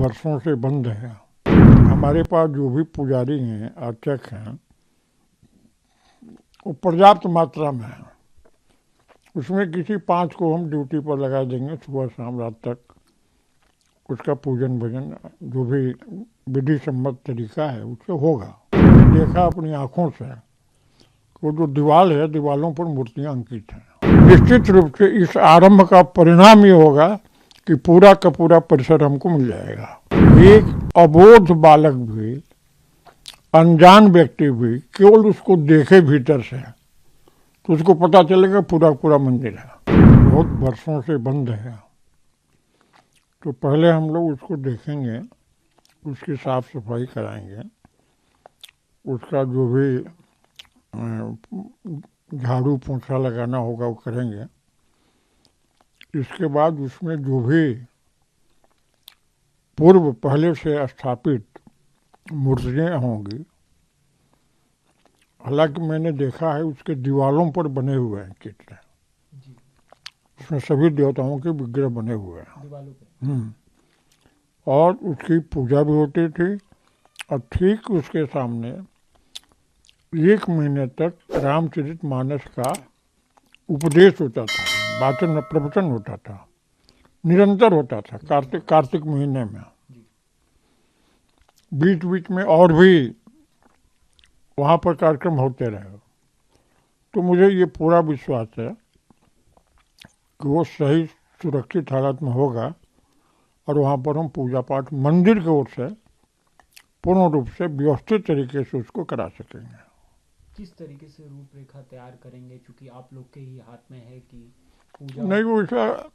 वर्षों से बंद है। हमारे पास जो भी पुजारी हैं, अर्चक हैं, वो पर्याप्त मात्रा में है। उसमें किसी 5 को हम ड्यूटी पर लगा देंगे, सुबह शाम रात तक उसका पूजन भजन जो भी विधि सम्मत तरीका है उससे होगा। मैंने देखा अपनी आंखों से, वो जो दीवार है, दीवारों पर मूर्तियां अंकित हैं। निश्चित रूप से इस आरंभ का परिणाम ये होगा कि पूरा का पूरा परिसर हमको मिल जाएगा। एक अबोध बालक भी, अनजान व्यक्ति भी केवल उसको देखे भीतर से तो उसको पता चलेगा पूरा पूरा मंदिर है। बहुत वर्षों से बंद है, तो पहले हम लोग उसको देखेंगे, उसकी साफ सफाई कराएंगे, उसका जो भी झाड़ू पोंछा लगाना होगा वो करेंगे। इसके बाद उसमें जो भी पूर्व पहले से स्थापित मूर्तियाँ होंगी, हालांकि मैंने देखा है उसके दीवारों पर बने हुए हैं चित्र, उसमें सभी देवताओं के विग्रह बने हुए हैं। और उसकी पूजा भी होती थी, और ठीक उसके सामने 1 महीने तक रामचरितमानस का उपदेश होता था, वाचन प्रवचन होता था, निरंतर होता था कार्तिक महीने में। बीच बीच में और भी वहाँ पर कार्यक्रम होते रहे। तो मुझे ये पूरा विश्वास है कि वो सही सुरक्षित हालत में होगा, और वहाँ पर हम पूजा पाठ मंदिर की ओर से पूर्ण रूप से व्यवस्थित तरीके से उसको करा सकेंगे। किस तरीके से रूपरेखा तैयार करेंगे, क्योंकि आप लोग के ही हाथ में है कि पूजा? नहीं, वो ऐसा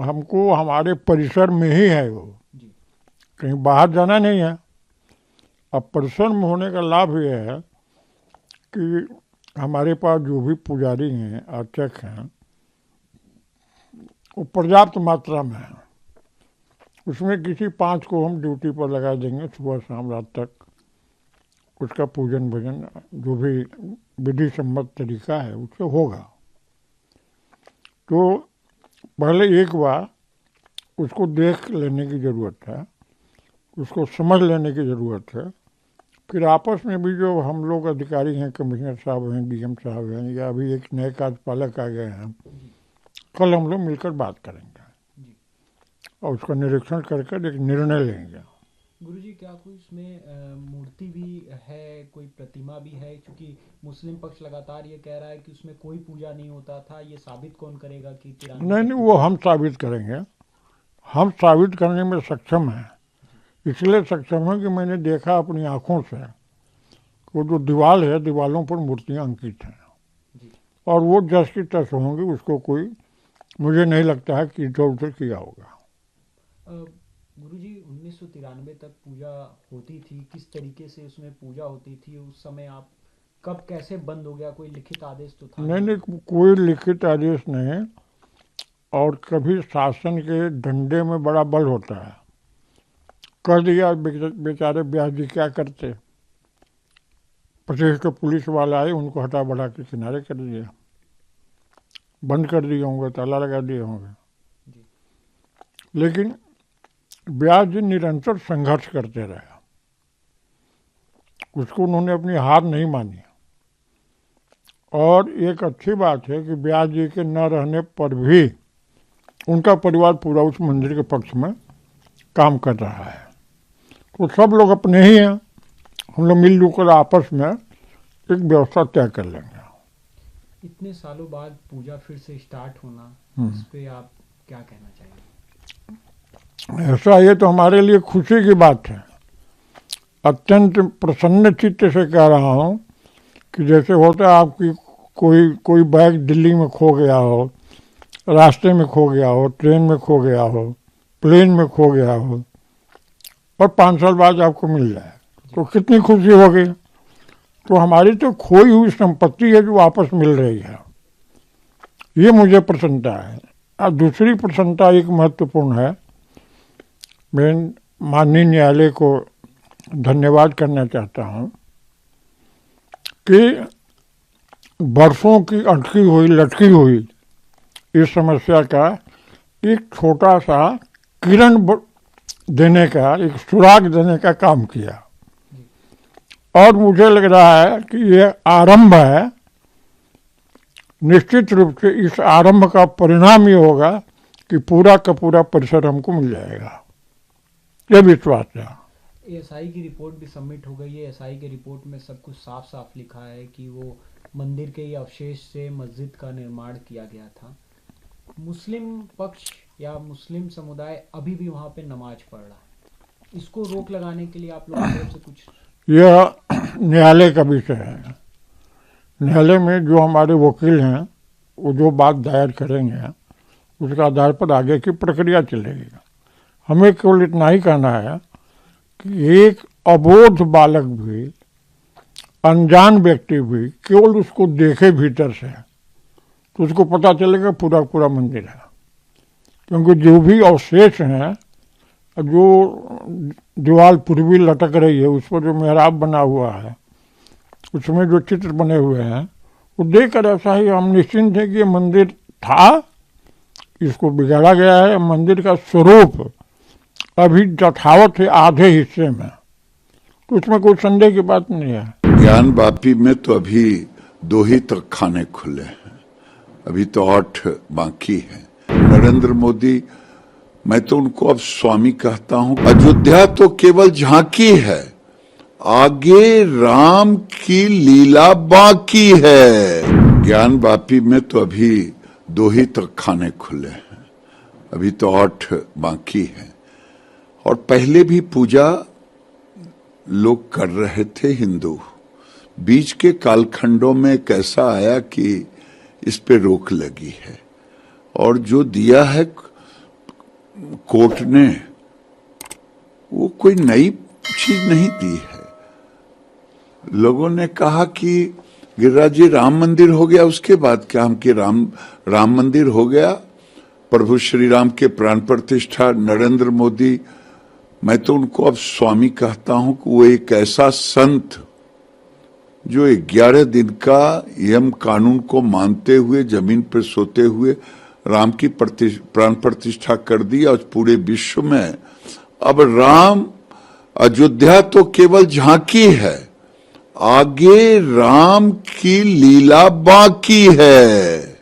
हमको हमारे परिसर में ही है, वो कहीं बाहर जाना नहीं है। अब परिसर में होने का लाभ ये है कि हमारे पास जो भी पुजारी हैं, अर्चक हैं, वो पर्याप्त मात्रा में है। उसमें किसी 5 को हम ड्यूटी पर लगा देंगे, सुबह शाम रात तक उसका पूजन भजन जो भी विधि सम्मत तरीका है उससे होगा। तो पहले एक बार उसको देख लेने की ज़रूरत है, उसको समझ लेने की ज़रूरत है। फिर आपस में भी जो हम लोग अधिकारी हैं, कमिश्नर साहब हैं, डीएम साहब हैं, या अभी एक नए कार्यपालक आ गए हैं, कल हम लोग मिलकर बात करेंगे और उसका निरीक्षण करके एक निर्णय लेंगे। गुरुजी, क्या कोई इसमें मूर्ति भी है, कोई प्रतिमा भी है? क्योंकि मुस्लिम पक्ष लगातार ये कह रहा है कि उसमें कोई पूजा नहीं होता था। ये साबित कौन करेगा कि नहीं, वो हम साबित करेंगे। हम साबित करने में सक्षम हैं, इसलिए सक्षम है कि मैंने देखा अपनी आंखों से, वो जो दीवार है, दीवारों पर मूर्तियां अंकित हैं, और वो जस की तस होंगी। उसको कोई, मुझे नहीं लगता है कि इधर उधर किया होगा। गुरुजी, 1993 तक पूजा होती थी, किस तरीके से उसमें पूजा होती थी? उस समय आप कब कैसे बंद हो गया? कोई लिखित आदेश तो था? नहीं, कोई लिखित आदेश नहीं। और कभी शासन के डंडे में बड़ा बल होता है, कर दिया, बेचारे ब्यास जी क्या करते। 25 के पुलिस वाले आए, उनको हटा बढ़ा के किनारे कर दिया, बंद कर दिए होंगे, ताला लगा दिए होंगे। लेकिन ब्यास जी निरंतर संघर्ष करते रहे, उसको उन्होंने अपनी हार नहीं मानी। और एक अच्छी बात है कि ब्यास जी के न रहने पर भी उनका परिवार पूरा उस मंदिर के पक्ष में काम कर रहा है। तो सब लोग अपने ही हैं, हम लोग मिलजुल कर आपस में एक व्यवस्था तय कर लेंगे। इतने सालों बाद पूजा फिर से स्टार्ट होना, इस पे आप क्या कहना चाहेंगे? ऐसा ये तो हमारे लिए खुशी की बात है। अत्यंत प्रसन्न चित्त से कह रहा हूँ कि जैसे होता है आपकी कोई बैग दिल्ली में खो गया हो, रास्ते में खो गया हो, ट्रेन में खो गया हो, प्लेन में खो गया हो, और 5 साल बाद आपको मिल जाए तो कितनी खुशी होगी। तो हमारी तो खोई हुई संपत्ति है जो वापस मिल रही है, ये मुझे प्रसन्नता है। और दूसरी प्रसन्नता एक महत्वपूर्ण है, मैं माननीय न्यायालय को धन्यवाद करना चाहता हूँ कि वर्षों की अटकी हुई लटकी हुई इस समस्या का एक छोटा सा किरण देने का, एक सुराग देने का काम किया। और मुझे लग रहा है कि ये आरंभ है। निश्चित रूप से इस आरंभ का परिणाम ये होगा कि पूरा का पूरा परिसर हमको मिल जाएगा, ये विश्वास है। एएसआई की रिपोर्ट भी सबमिट हो गई है। एएसआई के रिपोर्ट में सब कुछ साफ साफ लिखा है कि वो मंदिर के ही अवशेष से मस्जिद का निर्माण किया गया था। मुस्लिम पक्ष या मुस्लिम समुदाय अभी भी वहाँ पे नमाज पढ़ रहा है। इसको रोक लगाने के लिए आप लोगों की तरफ से कुछ? यह न्यायालय का विषय है। न्यायालय में जो हमारे वकील हैं वो जो बात दायर करेंगे उसके आधार पर आगे की प्रक्रिया चलेगी। हमें केवल इतना ही कहना है कि एक अबोध बालक भी, अनजान व्यक्ति भी केवल उसको देखे भीतर से तो उसको पता चलेगा पूरा पूरा मंदिर है। क्योंकि जो भी अवशेष हैं, जो दीवार पूर्वी लटक रही है उस पर जो मेहराब बना हुआ है, उसमें जो चित्र बने हुए हैं, वो देखकर ऐसा ही हम निश्चिंत हैं कि ये मंदिर था, इसको बिगाड़ा गया है। मंदिर का स्वरूप अभी यथावत है आधे हिस्से में, तो उसमें कोई संदेह की बात नहीं है। ज्ञान वापी में तो अभी 2 ही तक खाने खुले हैं, अभी तो 8 बाकी हैं। नरेंद्र मोदी, मैं तो उनको अब स्वामी कहता हूं। अयोध्या तो केवल झांकी है, आगे राम की लीला बाकी है। ज्ञान वापी में तो अभी 2 ही तक खाने खुले हैं, अभी तो 8 बाकी हैं। और पहले भी पूजा लोग कर रहे थे हिंदू। बीच के कालखंडों में कैसा आया कि इस पे रोक लगी है, और जो दिया है कोर्ट ने वो कोई नई चीज नहीं दी है। लोगों ने कहा कि गिरिराज जी राम मंदिर हो गया, उसके बाद क्या हम कि राम मंदिर हो गया, प्रभु श्री राम के प्राण प्रतिष्ठा। नरेंद्र मोदी, मैं तो उनको अब स्वामी कहता हूं कि वो एक ऐसा संत जो 11 दिन का यम कानून को मानते हुए जमीन पर सोते हुए राम की प्राण प्रतिष्ठा कर दी। और पूरे विश्व में अब राम, अयोध्या तो केवल झांकी है, आगे राम की लीला बाकी है।